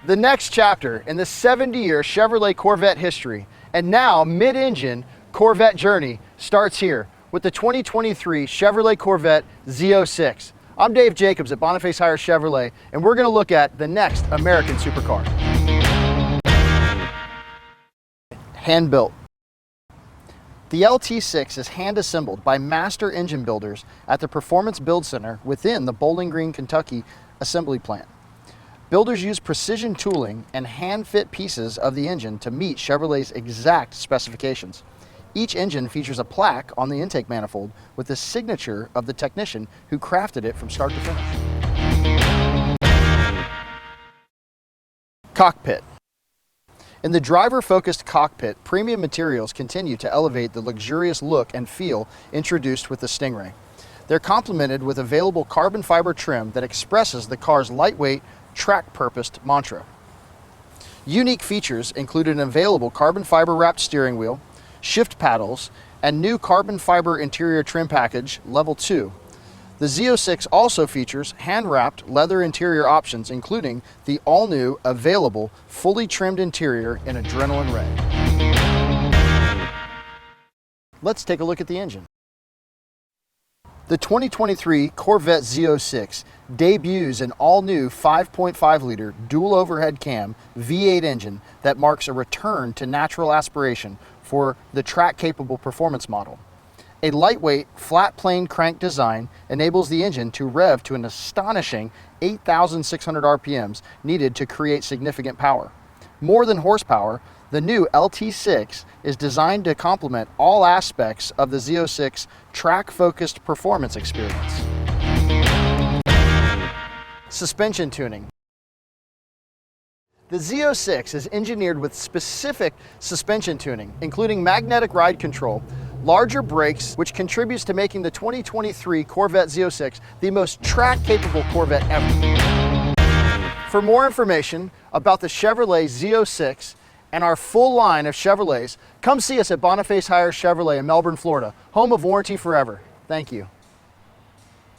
The next chapter in the 70-year Chevrolet Corvette history and now mid-engine Corvette journey starts here with the 2023 Chevrolet Corvette Z06. I'm Dave Jacobs at Boniface Hiers Chevrolet, and we're going to look at the next American supercar. Hand-built. The LT6 is hand-assembled by master engine builders at the Performance Build Center within the Bowling Green, Kentucky assembly plant. Builders use precision tooling and hand-fit pieces of the engine to meet Chevrolet's exact specifications. Each engine features a plaque on the intake manifold with the signature of the technician who crafted it from start to finish. Cockpit. In the driver-focused cockpit, premium materials continue to elevate the luxurious look and feel introduced with the Stingray. They're complemented with available carbon fiber trim that expresses the car's lightweight, track-purposed mantra. Unique features include an available carbon fiber wrapped steering wheel, shift paddles, and new carbon fiber interior trim package level 2. The Z06 also features hand-wrapped leather interior options, including the all-new available fully trimmed interior in adrenaline red. Let's take a look at the engine. The 2023 Corvette Z06 debuts an all-new 5.5-liter dual overhead cam V8 engine that marks a return to natural aspiration for the track-capable performance model. A lightweight, flat-plane crank design enables the engine to rev to an astonishing 8,600 RPMs needed to create significant power. More than horsepower, the new LT6 is designed to complement all aspects of the Z06 track-focused performance experience. Suspension tuning. The Z06 is engineered with specific suspension tuning, including magnetic ride control, larger brakes, which contributes to making the 2023 Corvette Z06 the most track-capable Corvette ever. For more information about the Chevrolet Z06 and our full line of Chevrolets, come see us at Boniface Hiers Chevrolet in Melbourne, Florida, home of Warranty Forever. Thank you.